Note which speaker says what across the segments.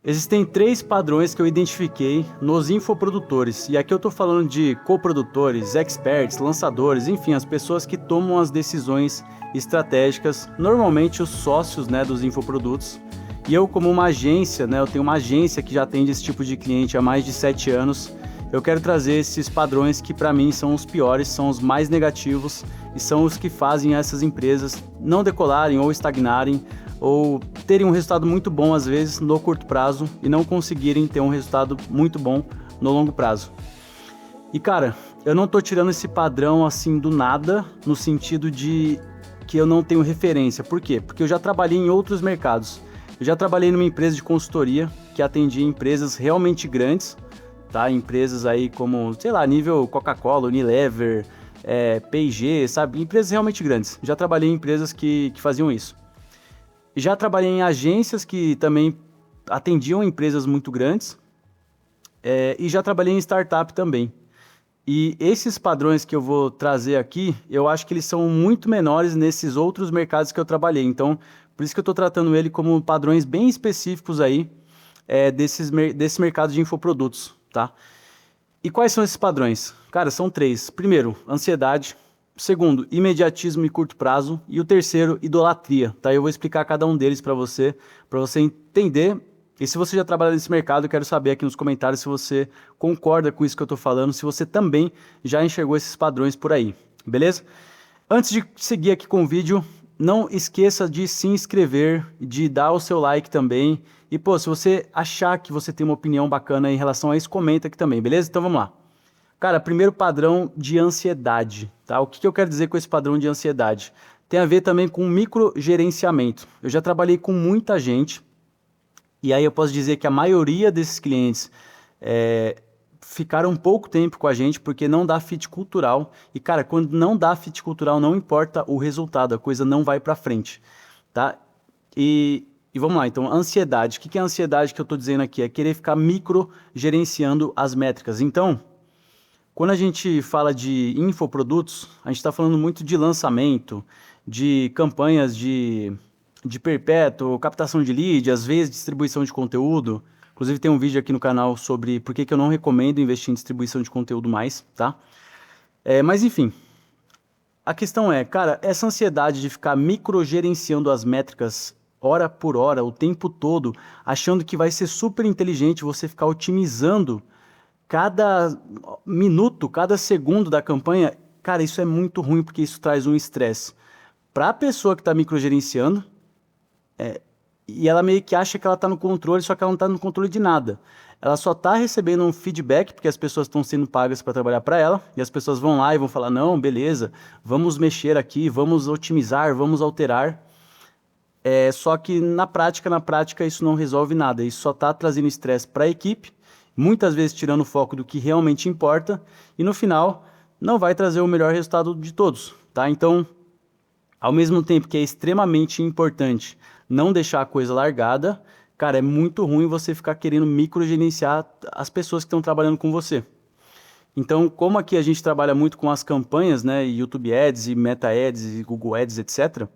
Speaker 1: Existem três padrões que eu identifiquei nos infoprodutores, e aqui eu estou falando de coprodutores, experts, lançadores, enfim, as pessoas que tomam as decisões estratégicas, normalmente os sócios, né, dos infoprodutos. E eu, como uma agência, né, eu tenho uma agência que já atende esse tipo de cliente há mais de 7 anos, eu quero trazer esses padrões que para mim são os piores, são os mais negativos e são os que fazem essas empresas não decolarem ou estagnarem, ou terem um resultado muito bom às vezes no curto prazo e não conseguirem ter um resultado muito bom no longo prazo. E cara, eu não tô tirando esse padrão assim do nada, no sentido de que eu não tenho referência. Por quê? Porque eu já trabalhei em outros mercados. Eu já trabalhei numa empresa de consultoria que atendia empresas realmente grandes, tá? Empresas aí como, sei lá, nível Coca-Cola, Unilever, P&G, sabe? Empresas realmente grandes. Já trabalhei em empresas que faziam isso. Já trabalhei em agências que também atendiam empresas muito grandes, e já trabalhei em startup também. E esses padrões que eu vou trazer aqui, eu acho que eles são muito menores nesses outros mercados que eu trabalhei. Então, por isso que eu estou tratando ele como padrões bem específicos aí, desse mercado de infoprodutos, tá? E quais são esses padrões? Cara, são três. Primeiro, ansiedade. Segundo, imediatismo e curto prazo. E o terceiro, idolatria, tá? Eu vou explicar cada um deles para você entender. E se você já trabalha nesse mercado, eu quero saber aqui nos comentários se você concorda com isso que eu tô falando, se você também já enxergou esses padrões por aí, beleza? Antes de seguir aqui com o vídeo, não esqueça de se inscrever, de dar o seu like também. E pô, se você achar que você tem uma opinião bacana em relação a isso, comenta aqui também, beleza? Então vamos lá. Cara, primeiro padrão de ansiedade, tá? O que eu quero dizer com esse padrão de ansiedade? Tem a ver também com microgerenciamento. Eu já trabalhei com muita gente, e aí eu posso dizer que a maioria desses clientes ficaram pouco tempo com a gente porque não dá fit cultural. E cara, quando não dá fit cultural, não importa o resultado, a coisa não vai para frente, tá? E vamos lá, então, ansiedade. O que é a ansiedade que eu estou dizendo aqui? É querer ficar microgerenciando as métricas. Então, quando a gente fala de infoprodutos, a gente está falando muito de lançamento, de campanhas de perpétuo, captação de lead, às vezes distribuição de conteúdo. Inclusive tem um vídeo aqui no canal sobre por que eu não recomendo investir em distribuição de conteúdo mais, tá? Mas enfim, a questão é, cara, essa ansiedade de ficar microgerenciando as métricas hora por hora, o tempo todo, achando que vai ser super inteligente você ficar otimizando cada minuto, cada segundo da campanha, cara, isso é muito ruim porque isso traz um estresse para a pessoa que está microgerenciando, e ela meio que acha que ela está no controle, só que ela não está no controle de nada. Ela só está recebendo um feedback porque as pessoas estão sendo pagas para trabalhar para ela, e as pessoas vão lá e vão falar, não, beleza, vamos mexer aqui, vamos otimizar, vamos alterar. Só que na prática isso não resolve nada, isso só está trazendo estresse para a equipe, muitas vezes tirando o foco do que realmente importa, e no final não vai trazer o melhor resultado de todos, tá? Então, ao mesmo tempo que é extremamente importante não deixar a coisa largada, cara, é muito ruim você ficar querendo microgerenciar as pessoas que estão trabalhando com você. Então, como aqui a gente trabalha muito com as campanhas, né, YouTube Ads e Meta Ads e Google Ads, etc.,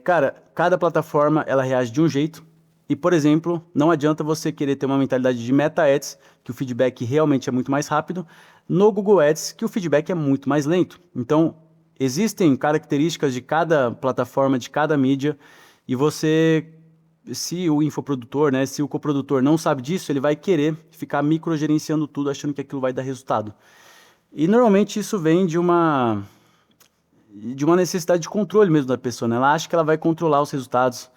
Speaker 1: cara, cada plataforma ela reage de um jeito. E, por exemplo, não adianta você querer ter uma mentalidade de Meta Ads, que o feedback realmente é muito mais rápido, no Google Ads, que o feedback é muito mais lento. Então, existem características de cada plataforma, de cada mídia, e você, se o infoprodutor, né, se o coprodutor não sabe disso, ele vai querer ficar microgerenciando tudo, achando que aquilo vai dar resultado. E normalmente isso vem de uma necessidade de controle mesmo da pessoa, né? Ela acha que ela vai controlar os resultados.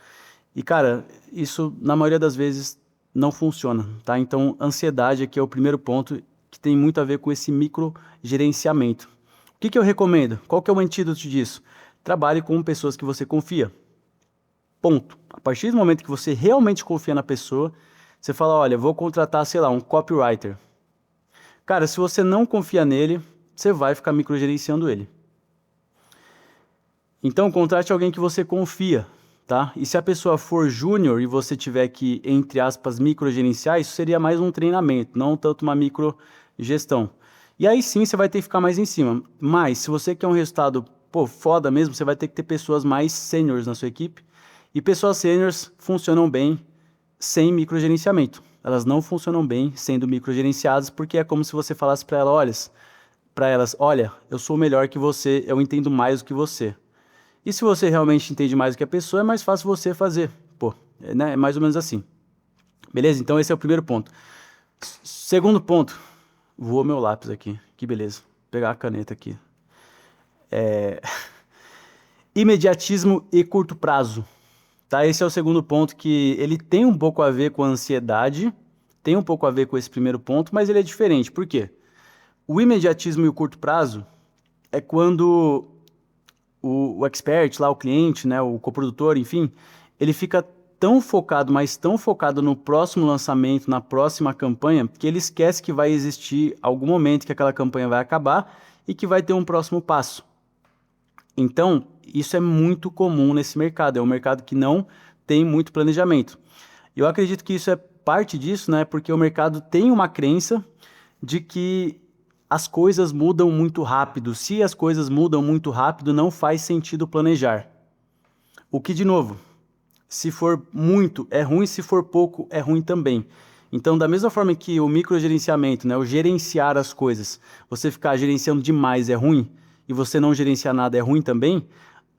Speaker 1: E, cara, isso na maioria das vezes não funciona, tá? Então, ansiedade aqui é o primeiro ponto que tem muito a ver com esse microgerenciamento. O que eu recomendo? Qual que é o antídoto disso? Trabalhe com pessoas que você confia. Ponto. A partir do momento que você realmente confia na pessoa, você fala, olha, vou contratar, sei lá, um copywriter. Cara, se você não confia nele, você vai ficar microgerenciando ele. Então, contrate alguém que você confia, tá? E se a pessoa for júnior e você tiver que, entre aspas, microgerenciar, isso seria mais um treinamento, não tanto uma microgestão. E aí sim você vai ter que ficar mais em cima. Mas, se você quer um resultado, pô, foda mesmo, você vai ter que ter pessoas mais sêniores na sua equipe. E pessoas sêniores funcionam bem sem microgerenciamento. Elas não funcionam bem sendo microgerenciadas, porque é como se você falasse para elas, olha, eu sou melhor que você, eu entendo mais do que você. E se você realmente entende mais do que a pessoa, é mais fácil você fazer. Pô, né? É mais ou menos assim. Beleza? Então esse é o primeiro ponto. Segundo ponto, voou meu lápis aqui, que beleza. Vou pegar a caneta aqui. Imediatismo e curto prazo. Tá? Esse é o segundo ponto que ele tem um pouco a ver com a ansiedade, tem um pouco a ver com esse primeiro ponto, mas ele é diferente. Por quê? O imediatismo e o curto prazo é quando o expert lá, o cliente, né, o coprodutor, enfim, ele fica tão focado, mas tão focado no próximo lançamento, na próxima campanha, que ele esquece que vai existir algum momento que aquela campanha vai acabar e que vai ter um próximo passo. Então, isso é muito comum nesse mercado, é um mercado que não tem muito planejamento. Eu acredito que isso é parte disso, né, porque o mercado tem uma crença de que as coisas mudam muito rápido. Se as coisas mudam muito rápido, não faz sentido planejar. O que, de novo, se for muito é ruim, se for pouco é ruim também. Então, da mesma forma que o microgerenciamento, né, o gerenciar as coisas, você ficar gerenciando demais é ruim e você não gerenciar nada é ruim também,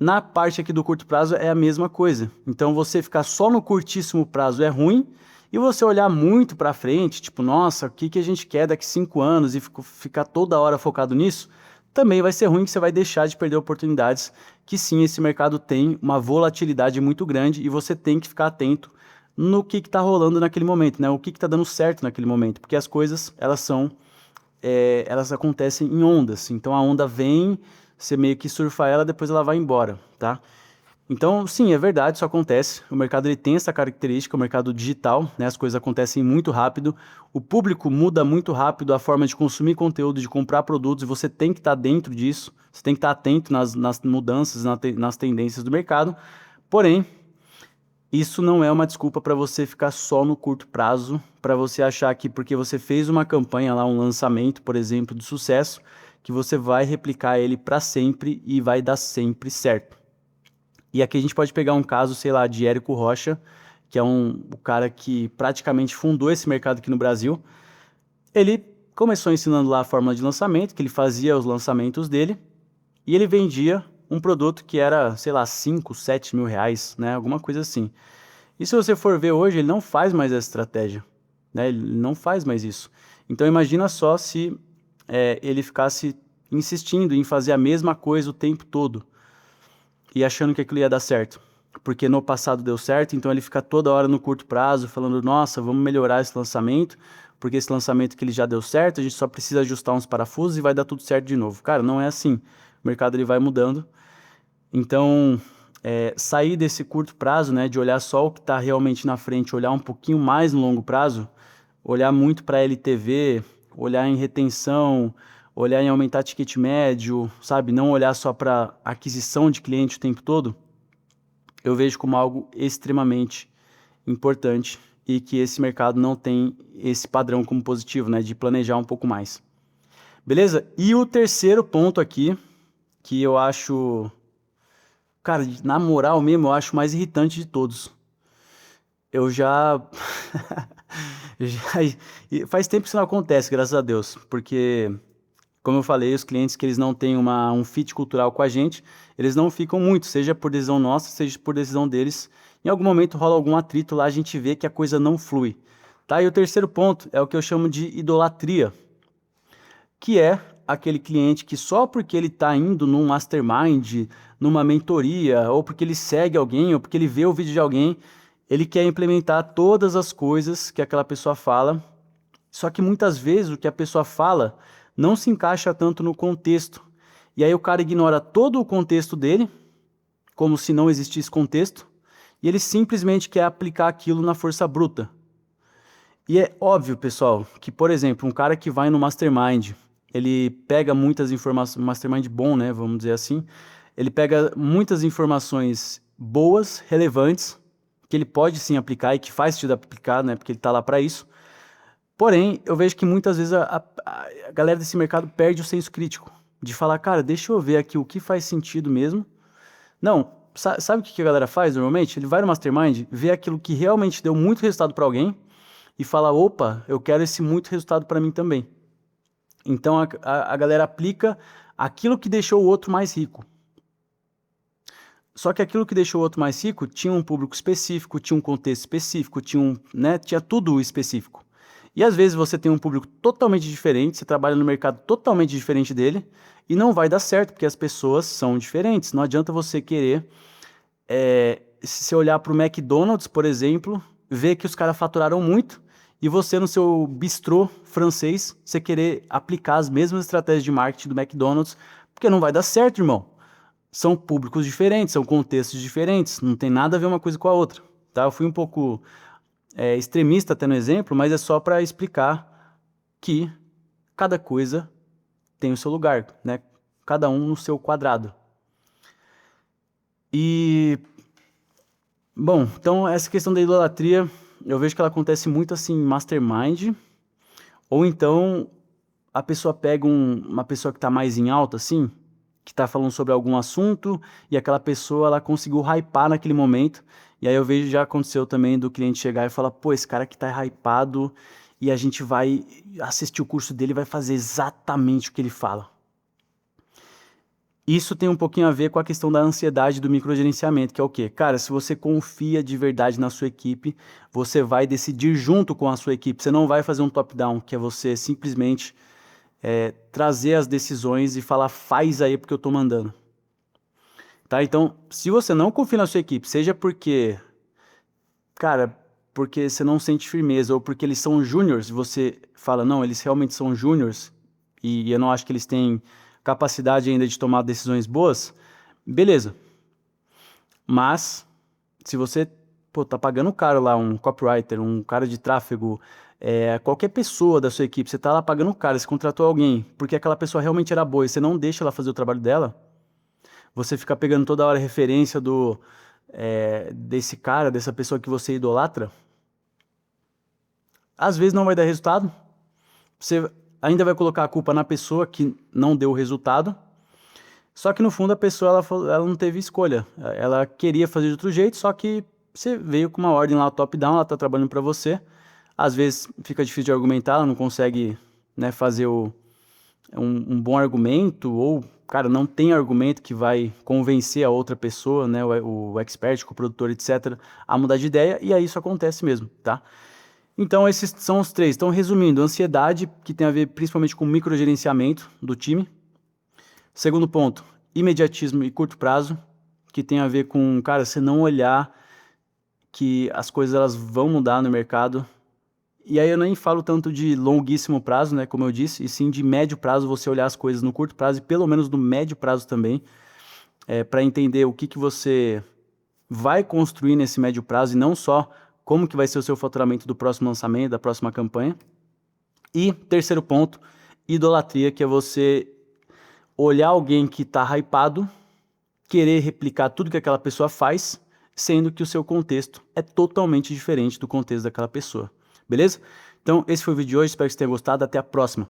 Speaker 1: na parte aqui do curto prazo é a mesma coisa. Então, você ficar só no curtíssimo prazo é ruim e você olhar muito para frente, tipo, nossa, o que a gente quer daqui 5 anos e ficar toda hora focado nisso, também vai ser ruim, que você vai deixar de perder oportunidades, que sim, esse mercado tem uma volatilidade muito grande e você tem que ficar atento no que está rolando naquele momento, né? O que está dando certo naquele momento, porque as coisas, elas acontecem em ondas, então a onda vem, você meio que surfa ela, depois ela vai embora, tá? Então, sim, é verdade, isso acontece. O mercado ele tem essa característica, o mercado digital, né? As coisas acontecem muito rápido. O público muda muito rápido a forma de consumir conteúdo, de comprar produtos, e você tem que estar dentro disso. Você tem que estar atento nas mudanças, nas tendências do mercado. Porém, isso não é uma desculpa para você ficar só no curto prazo, para você achar que porque você fez uma campanha lá, um lançamento, por exemplo, de sucesso, que você vai replicar ele para sempre e vai dar sempre certo. E aqui a gente pode pegar um caso, sei lá, de Érico Rocha, que é o cara que praticamente fundou esse mercado aqui no Brasil. Ele começou ensinando lá a fórmula de lançamento, que ele fazia os lançamentos dele, e ele vendia um produto que era, sei lá, 5, 7 mil reais, né? Alguma coisa assim. E se você for ver hoje, ele não faz mais essa estratégia, né? Ele não faz mais isso. Então imagina só se ele ficasse insistindo em fazer a mesma coisa o tempo todo e achando que aquilo ia dar certo. Porque no passado deu certo, então ele fica toda hora no curto prazo falando, nossa, vamos melhorar esse lançamento, porque esse lançamento que ele já deu certo, a gente só precisa ajustar uns parafusos e vai dar tudo certo de novo. Cara, não é assim. O mercado ele vai mudando. Então, sair desse curto prazo, né, de olhar só o que está realmente na frente, olhar um pouquinho mais no longo prazo, olhar muito para LTV, olhar em retenção, olhar em aumentar ticket médio, sabe? Não olhar só para aquisição de cliente o tempo todo, eu vejo como algo extremamente importante e que esse mercado não tem esse padrão como positivo, né? De planejar um pouco mais. Beleza? E o terceiro ponto aqui, que eu acho, cara, na moral mesmo, eu acho mais irritante de todos. Eu já... Faz tempo que isso não acontece, graças a Deus, porque, como eu falei, os clientes que eles não têm um fit cultural com a gente, eles não ficam muito, seja por decisão nossa, seja por decisão deles. Em algum momento rola algum atrito lá, a gente vê que a coisa não flui. Tá? E o terceiro ponto é o que eu chamo de idolatria, que é aquele cliente que só porque ele está indo num mastermind, numa mentoria, ou porque ele segue alguém, ou porque ele vê o vídeo de alguém, ele quer implementar todas as coisas que aquela pessoa fala, só que muitas vezes o que a pessoa fala não se encaixa tanto no contexto. E aí o cara ignora todo o contexto dele, como se não existisse contexto, e ele simplesmente quer aplicar aquilo na força bruta. E é óbvio, pessoal, que, por exemplo, um cara que vai no mastermind, ele pega muitas informações, mastermind bom, né, vamos dizer assim, ele pega muitas informações boas, relevantes, que ele pode sim aplicar e que faz sentido aplicar, né, porque ele está lá para isso. Porém, eu vejo que muitas vezes a galera desse mercado perde o senso crítico, de falar, cara, deixa eu ver aqui o que faz sentido mesmo. Não, sabe o que a galera faz normalmente? Ele vai no Mastermind, vê aquilo que realmente deu muito resultado para alguém e fala, opa, eu quero esse muito resultado para mim também. Então a galera aplica aquilo que deixou o outro mais rico. Só que aquilo que deixou o outro mais rico tinha um público específico, tinha um contexto específico, tinha tudo específico. E às vezes você tem um público totalmente diferente, você trabalha no mercado totalmente diferente dele e não vai dar certo, porque as pessoas são diferentes. Não adianta você querer, se você olhar para o McDonald's, por exemplo, ver que os caras faturaram muito e você no seu bistrô francês, você querer aplicar as mesmas estratégias de marketing do McDonald's, porque não vai dar certo, irmão. São públicos diferentes, são contextos diferentes, não tem nada a ver uma coisa com a outra, tá? Eu fui um pouco extremista até no exemplo, mas é só para explicar que cada coisa tem o seu lugar, né? Cada um no seu quadrado. E, bom, então essa questão da idolatria, eu vejo que ela acontece muito assim em mastermind, ou então a pessoa pega uma pessoa que está mais em alta, assim, que está falando sobre algum assunto e aquela pessoa ela conseguiu hypar naquele momento. E aí eu vejo, já aconteceu também do cliente chegar e falar, pô, esse cara que tá hypado e a gente vai assistir o curso dele e vai fazer exatamente o que ele fala. Isso tem um pouquinho a ver com a questão da ansiedade do microgerenciamento, que é o quê? Cara, se você confia de verdade na sua equipe, você vai decidir junto com a sua equipe. Você não vai fazer um top-down, que é você simplesmente trazer as decisões e falar, faz aí porque eu tô mandando. Tá? Então, se você não confia na sua equipe, seja porque, cara, porque você não sente firmeza ou porque eles são júniors, você fala, não, eles realmente são júniors e eu não acho que eles têm capacidade ainda de tomar decisões boas, beleza. Mas, se você tá pagando caro lá, um copywriter, um cara de tráfego, qualquer pessoa da sua equipe, você tá lá pagando caro, você contratou alguém porque aquela pessoa realmente era boa e você não deixa ela fazer o trabalho dela, você fica pegando toda hora referência desse cara, dessa pessoa que você idolatra, às vezes não vai dar resultado, você ainda vai colocar a culpa na pessoa que não deu o resultado, só que no fundo a pessoa ela não teve escolha, ela queria fazer de outro jeito, só que você veio com uma ordem lá top-down, ela está trabalhando para você, às vezes fica difícil de argumentar, ela não consegue, né, fazer um bom argumento, ou, cara, não tem argumento que vai convencer a outra pessoa, né, o expert, o produtor, etc., a mudar de ideia, e aí isso acontece mesmo, tá? Então, esses são os três. Então, resumindo, ansiedade, que tem a ver principalmente com o microgerenciamento do time. Segundo ponto, imediatismo e curto prazo, que tem a ver com, cara, você não olhar que as coisas elas vão mudar no mercado. E aí eu nem falo tanto de longuíssimo prazo, né, como eu disse, e sim de médio prazo, você olhar as coisas no curto prazo e pelo menos no médio prazo também, para entender o que você vai construir nesse médio prazo e não só como que vai ser o seu faturamento do próximo lançamento, da próxima campanha. E terceiro ponto, idolatria, que é você olhar alguém que está hypado, querer replicar tudo que aquela pessoa faz, sendo que o seu contexto é totalmente diferente do contexto daquela pessoa. Beleza? Então, esse foi o vídeo de hoje, espero que você tenha gostado, até a próxima.